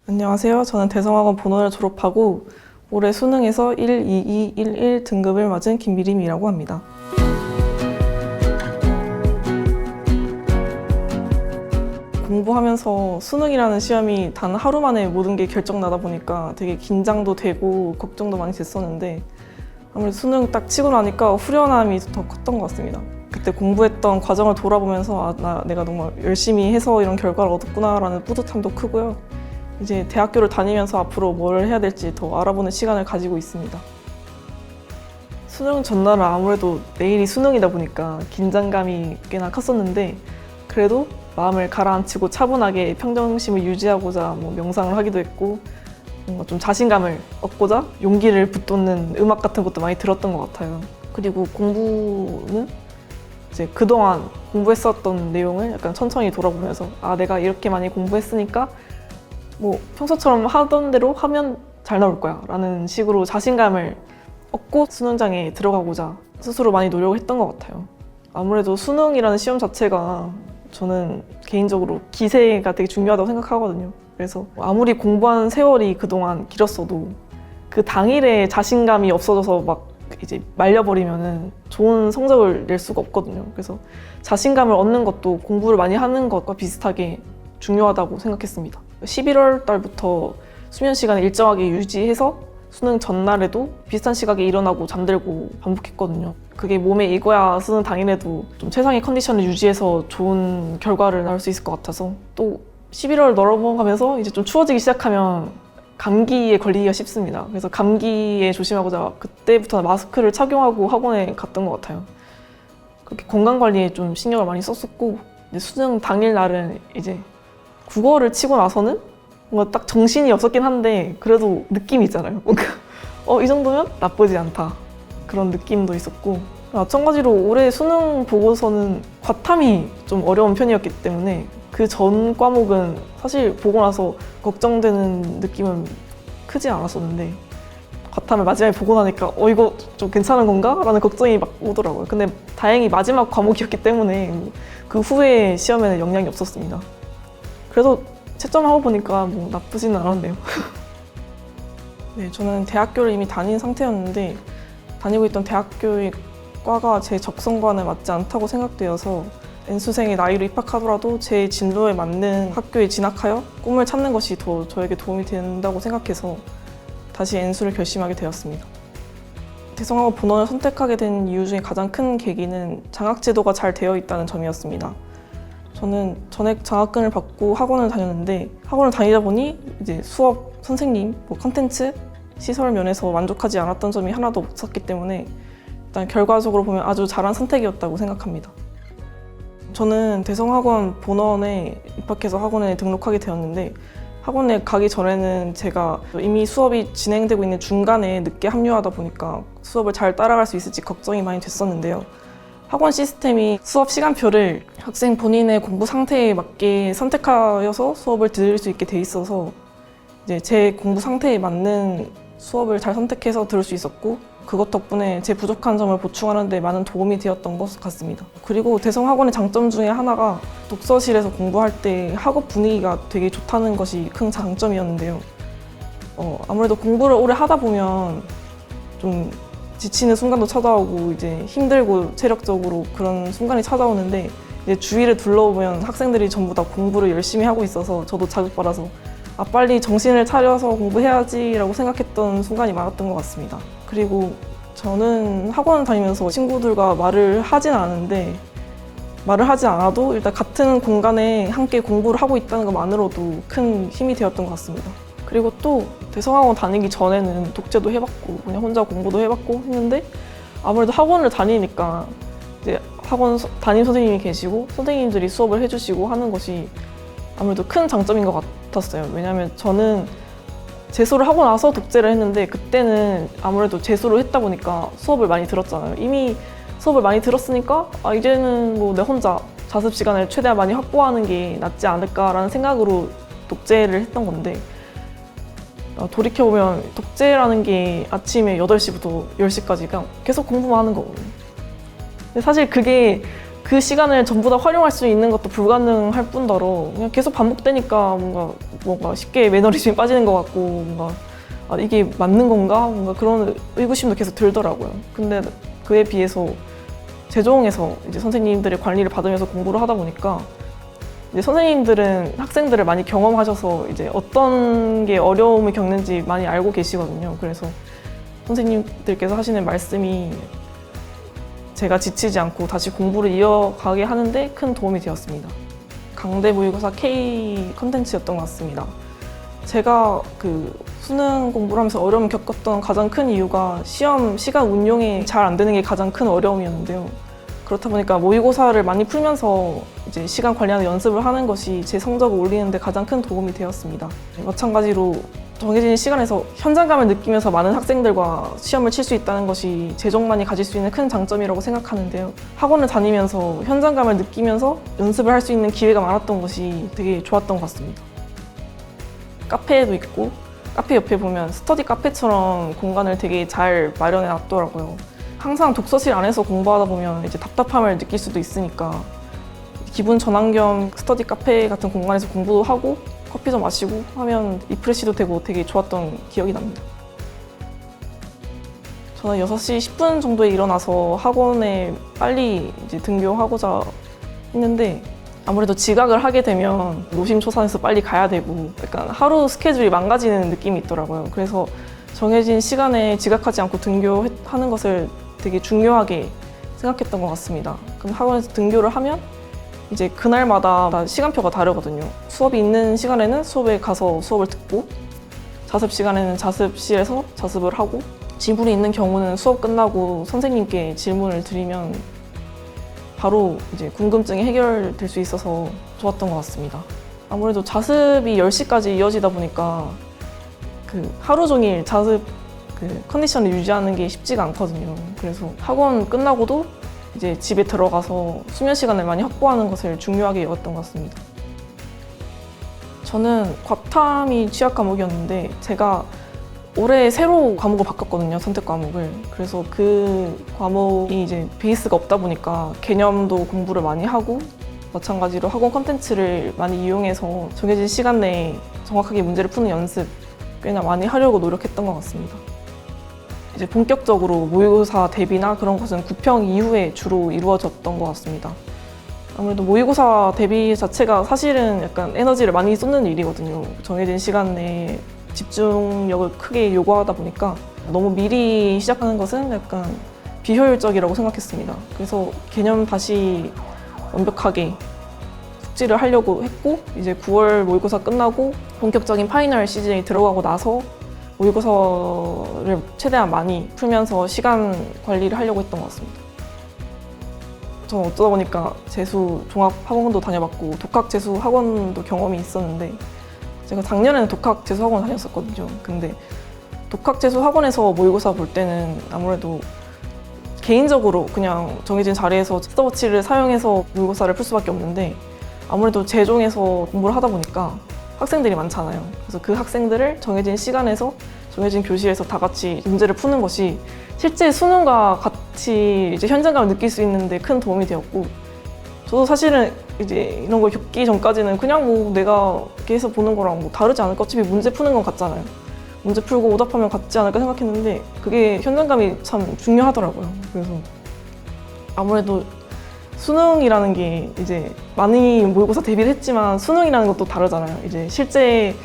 안녕하세요. 저는 대성학원 본원을 졸업하고 올해 수능에서 1, 2, 2, 1, 1 등급을 맞은 김미림이라고 합니다. 공부하면서 수능이라는 시험이 단 하루 만에 모든 게 결정나다 보니까 되게 긴장도 되고 걱정도 많이 됐었는데 아무래도 수능 딱 치고 나니까 후련함이 더 컸던 것 같습니다. 그때 공부했던 과정을 돌아보면서 내가 정말 열심히 해서 이런 결과를 얻었구나라는 뿌듯함도 크고요. 이제 대학교를 다니면서 앞으로 뭘 해야 될지 더 알아보는 시간을 가지고 있습니다. 수능 전날은 아무래도 내일이 수능이다 보니까 긴장감이 꽤나 컸었는데 그래도 마음을 가라앉히고 차분하게 평정심을 유지하고자 명상을 하기도 했고 뭔가 좀 자신감을 얻고자 용기를 붙돋는 음악 같은 것도 많이 들었던 것 같아요. 그리고 공부는 이제 그동안 공부했었던 내용을 약간 천천히 돌아보면서 내가 이렇게 많이 공부했으니까 평소처럼 하던 대로 하면 잘 나올 거야 라는 식으로 자신감을 얻고 수능장에 들어가고자 스스로 많이 노력을 했던 것 같아요. 아무래도 수능이라는 시험 자체가 저는 개인적으로 기세가 되게 중요하다고 생각하거든요. 그래서 아무리 공부한 세월이 그동안 길었어도 그 당일에 자신감이 없어져서 막 이제 말려버리면은 좋은 성적을 낼 수가 없거든요. 그래서 자신감을 얻는 것도 공부를 많이 하는 것과 비슷하게 중요하다고 생각했습니다. 11월 달부터 수면 시간을 일정하게 유지해서 수능 전날에도 비슷한 시각에 일어나고 잠들고 반복했거든요. 그게 몸에 익어야 수능 당일에도 좀 최상의 컨디션을 유지해서 좋은 결과를 낳을 수 있을 것 같아서 또 11월 넘어가면서 이제 좀 추워지기 시작하면 감기에 걸리기가 쉽습니다. 그래서 감기에 조심하고자 그때부터 마스크를 착용하고 학원에 갔던 것 같아요. 그렇게 건강관리에 좀 신경을 많이 썼었고 수능 당일 날은 이제 국어를 치고 나서는 뭔가 딱 정신이 없었긴 한데 그래도 느낌이 있잖아요. 뭔가 이 정도면 나쁘지 않다 그런 느낌도 있었고 마찬가지로 올해 수능 보고서는 과탐이 좀 어려운 편이었기 때문에 그 전 과목은 사실 보고 나서 걱정되는 느낌은 크지 않았었는데 과탐을 마지막에 보고 나니까 이거 좀 괜찮은 건가? 라는 걱정이 막 오더라고요. 근데 다행히 마지막 과목이었기 때문에 그 후에 시험에는 영향이 없었습니다. 그래도 채점하고 보니까 나쁘지는 않았네요. 네, 저는 대학교를 이미 다닌 상태였는데 다니고 있던 대학교의 과가 제 적성과는 맞지 않다고 생각되어서 N수생의 나이로 입학하더라도 제 진로에 맞는 학교에 진학하여 꿈을 찾는 것이 더 저에게 도움이 된다고 생각해서 다시 N수를 결심하게 되었습니다. 대성학원 본원을 선택하게 된 이유 중에 가장 큰 계기는 장학제도가 잘 되어 있다는 점이었습니다. 저는 전액 장학금을 받고 학원을 다녔는데 학원을 다니다 보니 이제 수업, 선생님, 컨텐츠, 시설 면에서 만족하지 않았던 점이 하나도 없었기 때문에 일단 결과적으로 보면 아주 잘한 선택이었다고 생각합니다. 저는 대성학원 본원에 입학해서 학원에 등록하게 되었는데 학원에 가기 전에는 제가 이미 수업이 진행되고 있는 중간에 늦게 합류하다 보니까 수업을 잘 따라갈 수 있을지 걱정이 많이 됐었는데요. 학원 시스템이 수업 시간표를 학생 본인의 공부 상태에 맞게 선택하여서 수업을 들을 수 있게 돼 있어서 이제 제 공부 상태에 맞는 수업을 잘 선택해서 들을 수 있었고 그것 덕분에 제 부족한 점을 보충하는 데 많은 도움이 되었던 것 같습니다. 그리고 대성학원의 장점 중에 하나가 독서실에서 공부할 때 학업 분위기가 되게 좋다는 것이 큰 장점이었는데요. 아무래도 공부를 오래 하다 보면 좀 지치는 순간도 찾아오고 이제 힘들고 체력적으로 그런 순간이 찾아오는데 이제 주위를 둘러보면 학생들이 전부 다 공부를 열심히 하고 있어서 저도 자극받아서 빨리 정신을 차려서 공부해야지 라고 생각했던 순간이 많았던 것 같습니다. 그리고 저는 학원 다니면서 친구들과 말을 하진 않은데 말을 하지 않아도 일단 같은 공간에 함께 공부를 하고 있다는 것만으로도 큰 힘이 되었던 것 같습니다. 그리고 또 대성학원 다니기 전에는 독재도 해봤고 그냥 혼자 공부도 해봤고 했는데 아무래도 학원을 다니니까 이제 학원 담임 선생님이 계시고 선생님들이 수업을 해주시고 하는 것이 아무래도 큰 장점인 것 같았어요. 왜냐하면 저는 재수를 하고 나서 독재를 했는데 그때는 아무래도 재수를 했다 보니까 수업을 많이 들었잖아요. 이미 수업을 많이 들었으니까 이제는 내 혼자 자습 시간을 최대한 많이 확보하는 게 낫지 않을까라는 생각으로 독재를 했던 건데 돌이켜보면 독재라는 게 아침에 8시부터 10시까지 그냥 계속 공부만 하는 거거든요. 근데 사실 그게 그 시간을 전부 다 활용할 수 있는 것도 불가능할 뿐더러 그냥 계속 반복되니까 뭔가 뭔가 쉽게 매너리즘에 빠지는 것 같고 뭔가 이게 맞는 건가? 뭔가 그런 의구심도 계속 들더라고요. 근데 그에 비해서 제종에서 이제 선생님들의 관리를 받으면서 공부를 하다 보니까 이제 선생님들은 학생들을 많이 경험하셔서 이제 어떤 게 어려움을 겪는지 많이 알고 계시거든요. 그래서 선생님들께서 하시는 말씀이 제가 지치지 않고 다시 공부를 이어가게 하는데 큰 도움이 되었습니다. 강대 모의고사 K 컨텐츠였던 것 같습니다. 제가 그 수능 공부를 하면서 어려움을 겪었던 가장 큰 이유가 시험 시간 운용이 잘 안 되는 게 가장 큰 어려움이었는데요. 그렇다 보니까 모의고사를 많이 풀면서 이제 시간 관리하는 연습을 하는 것이 제 성적을 올리는 데 가장 큰 도움이 되었습니다. 마찬가지로 정해진 시간에서 현장감을 느끼면서 많은 학생들과 시험을 칠 수 있다는 것이 제종만이 가질 수 있는 큰 장점이라고 생각하는데요. 학원을 다니면서 현장감을 느끼면서 연습을 할 수 있는 기회가 많았던 것이 되게 좋았던 것 같습니다. 카페도 있고 카페 옆에 보면 스터디 카페처럼 공간을 되게 잘 마련해 놨더라고요. 항상 독서실 안에서 공부하다 보면 이제 답답함을 느낄 수도 있으니까 기분 전환 겸 스터디 카페 같은 공간에서 공부도 하고 커피도 마시고 하면 리프레시도 되고 되게 좋았던 기억이 납니다. 저는 6시 10분 정도에 일어나서 학원에 빨리 이제 등교하고자 했는데 아무래도 지각을 하게 되면 노심초사해서 빨리 가야 되고 약간 하루 스케줄이 망가지는 느낌이 있더라고요. 그래서 정해진 시간에 지각하지 않고 등교하는 것을 되게 중요하게 생각했던 것 같습니다. 그럼 학원에서 등교를 하면 이제 그날마다 다 시간표가 다르거든요. 수업이 있는 시간에는 수업에 가서 수업을 듣고 자습 시간에는 자습실에서 자습을 하고 지문이 있는 경우는 수업 끝나고 선생님께 질문을 드리면 바로 이제 궁금증이 해결될 수 있어서 좋았던 것 같습니다. 아무래도 자습이 10시까지 이어지다 보니까 그 하루 종일 자습 그 컨디션을 유지하는 게 쉽지가 않거든요. 그래서 학원 끝나고도 이제 집에 들어가서 수면 시간을 많이 확보하는 것을 중요하게 여겼던 것 같습니다. 저는 과탐이 취약 과목이었는데 제가 올해 새로 과목을 바꿨거든요, 선택 과목을. 그래서 그 과목이 이제 베이스가 없다 보니까 개념도 공부를 많이 하고 마찬가지로 학원 콘텐츠를 많이 이용해서 정해진 시간 내에 정확하게 문제를 푸는 연습 꽤나 많이 하려고 노력했던 것 같습니다. 이제 본격적으로 모의고사 대비나 그런 것은 구평 이후에 주로 이루어졌던 것 같습니다. 아무래도 모의고사 대비 자체가 사실은 약간 에너지를 많이 쏟는 일이거든요. 정해진 시간 내에 집중력을 크게 요구하다 보니까 너무 미리 시작하는 것은 약간 비효율적이라고 생각했습니다. 그래서 개념 다시 완벽하게 숙지를 하려고 했고 이제 9월 모의고사 끝나고 본격적인 파이널 시즌에 들어가고 나서 모의고사를 최대한 많이 풀면서 시간 관리를 하려고 했던 것 같습니다. 저는 어쩌다 보니까 재수 종합학원도 다녀봤고 독학 재수 학원도 경험이 있었는데 제가 작년에는 독학 재수 학원 다녔었거든요. 근데 독학 재수 학원에서 모의고사 볼 때는 아무래도 개인적으로 그냥 정해진 자리에서 스톱워치를 사용해서 모의고사를 풀 수밖에 없는데 아무래도 제종에서 공부를 하다 보니까 학생들이 많잖아요. 그래서 그 학생들을 정해진 시간에서 정해진 교실에서 다 같이 문제를 푸는 것이 실제 수능과 같이 이제 현장감을 느낄 수 있는데 큰 도움이 되었고 저도 사실은 이제 이런 걸 겪기 전까지는 그냥 뭐 내가 이렇게 해서 보는 거랑 뭐 다르지 않을까? 어차피 문제 푸는 건 같잖아요. 문제 풀고 오답하면 같지 않을까 생각했는데 그게 현장감이 참 중요하더라고요. 그래서 아무래도 수능이라는 게 이제 많이 모의고사 대비를 했지만 수능이라는 것도 다르잖아요. 이제 실제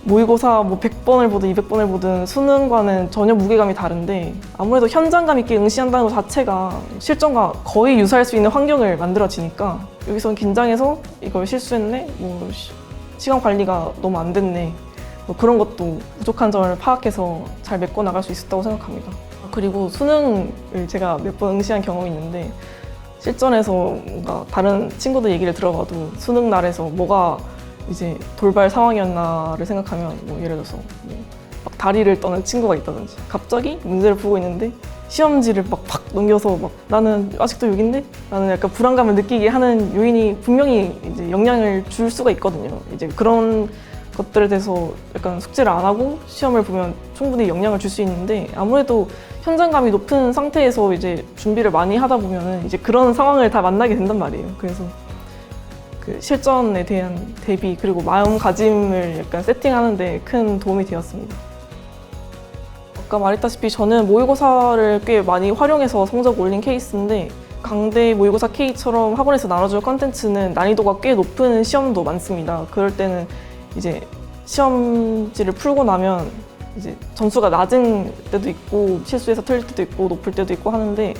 모의고사 뭐 100번을 보든 200번을 보든 수능과는 전혀 무게감이 다른데 아무래도 현장감 있게 응시한다는 것 자체가 실전과 거의 유사할 수 있는 환경을 만들어지니까 여기서 긴장해서 이걸 실수했네? 뭐 시간 관리가 너무 안 됐네. 뭐 그런 것도 부족한 점을 파악해서 잘 메꿔 나갈 수 있었다고 생각합니다. 그리고 수능을 제가 몇 번 응시한 경험이 있는데 실전에서 뭔가 다른 친구들 얘기를 들어봐도 수능 날에서 뭐가 이제 돌발 상황이었나를 생각하면 뭐 예를 들어서 막 다리를 떠는 친구가 있다든지 갑자기 문제를 풀고 있는데 시험지를 막 팍 넘겨서 막 나는 아직도 6인데? 나는 약간 불안감을 느끼게 하는 요인이 분명히 이제 영향을 줄 수가 있거든요. 이제 그런 것들에 대해서 약간 숙제를 안 하고 시험을 보면 충분히 영향을 줄 수 있는데 아무래도 현장감이 높은 상태에서 이제 준비를 많이 하다 보면은 이제 그런 상황을 다 만나게 된단 말이에요. 그래서 그 실전에 대한 대비 그리고 마음가짐을 약간 세팅하는데 큰 도움이 되었습니다. 아까 말했다시피 저는 모의고사를 꽤 많이 활용해서 성적 올린 케이스인데 강대 모의고사 K처럼 학원에서 나눠줄 컨텐츠는 난이도가 꽤 높은 시험도 많습니다. 그럴 때는 이제 시험지를 풀고 나면 이제 점수가 낮은 때도 있고 실수해서 틀릴 때도 있고 높을 때도 있고 하는데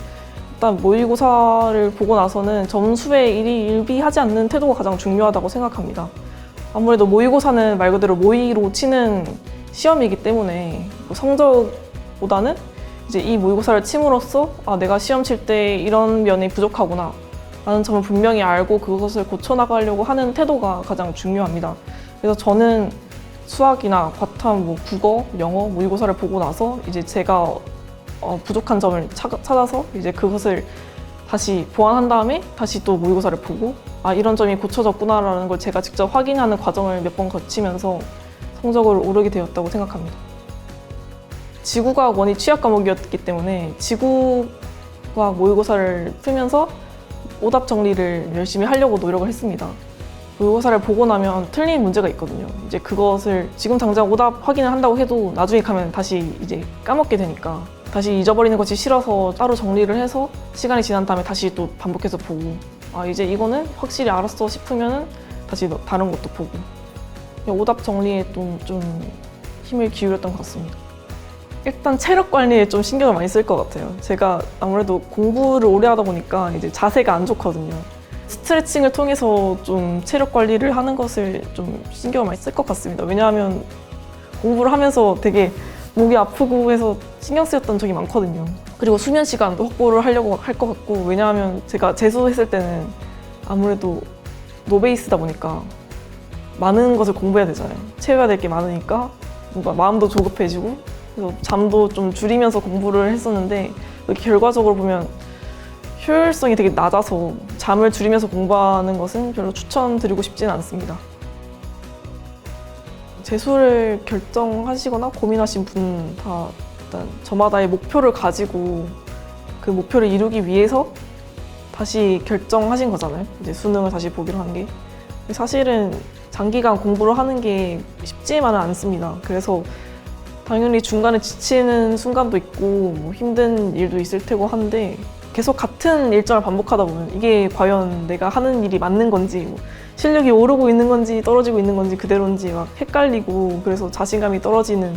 일단 모의고사를 보고 나서는 점수에 일비하지 않는 태도가 가장 중요하다고 생각합니다. 아무래도 모의고사는 말 그대로 모의로 치는 시험이기 때문에 성적보다는 이제 이 모의고사를 침으로써 내가 시험 칠 때 이런 면이 부족하구나 라는 점을 분명히 알고 그것을 고쳐나가려고 하는 태도가 가장 중요합니다. 그래서 저는 수학이나 과탐, 국어, 영어 모의고사를 보고 나서 이제 제가 부족한 점을 찾아서 이제 그것을 다시 보완한 다음에 다시 또 모의고사를 보고 이런 점이 고쳐졌구나라는 걸 제가 직접 확인하는 과정을 몇 번 거치면서 성적을 오르게 되었다고 생각합니다. 지구과학 원이 취약 과목이었기 때문에 지구과학 모의고사를 풀면서 오답 정리를 열심히 하려고 노력을 했습니다. 모의고사를 보고 나면 틀린 문제가 있거든요. 이제 그것을 지금 당장 오답 확인을 한다고 해도 나중에 가면 다시 이제 까먹게 되니까 다시 잊어버리는 것이 싫어서 따로 정리를 해서 시간이 지난 다음에 다시 또 반복해서 보고 이제 이거는 확실히 알았어 싶으면 다시 다른 것도 보고 오답 정리에 좀 힘을 기울였던 것 같습니다. 일단 체력 관리에 좀 신경을 많이 쓸 것 같아요. 제가 아무래도 공부를 오래 하다 보니까 이제 자세가 안 좋거든요. 스트레칭을 통해서 좀 체력 관리를 하는 것을 좀 신경을 많이 쓸 것 같습니다. 왜냐하면 공부를 하면서 되게 목이 아프고 해서 신경 쓰였던 적이 많거든요. 그리고 수면 시간도 확보를 하려고 할 것 같고 왜냐하면 제가 재수했을 때는 아무래도 노베이스다 보니까 많은 것을 공부해야 되잖아요. 채워야 될 게 많으니까 뭔가 마음도 조급해지고 그래서 잠도 좀 줄이면서 공부를 했었는데 결과적으로 보면 효율성이 되게 낮아서 잠을 줄이면서 공부하는 것은 별로 추천드리고 싶지는 않습니다. 재수를 결정하시거나 고민하신 분 다 일단 저마다의 목표를 가지고 그 목표를 이루기 위해서 다시 결정하신 거잖아요. 이제 수능을 다시 보기로 한 게. 사실은 장기간 공부를 하는 게 쉽지만은 않습니다. 그래서 당연히 중간에 지치는 순간도 있고 힘든 일도 있을 테고 한데 계속 같은 일정을 반복하다 보면 이게 과연 내가 하는 일이 맞는 건지 실력이 오르고 있는 건지 떨어지고 있는 건지 그대로인지 막 헷갈리고 그래서 자신감이 떨어지는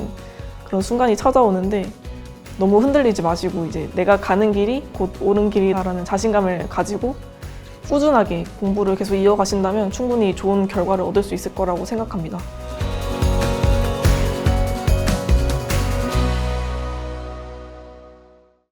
그런 순간이 찾아오는데 너무 흔들리지 마시고 이제 내가 가는 길이 곧 옳은 길이라는 자신감을 가지고 꾸준하게 공부를 계속 이어가신다면 충분히 좋은 결과를 얻을 수 있을 거라고 생각합니다.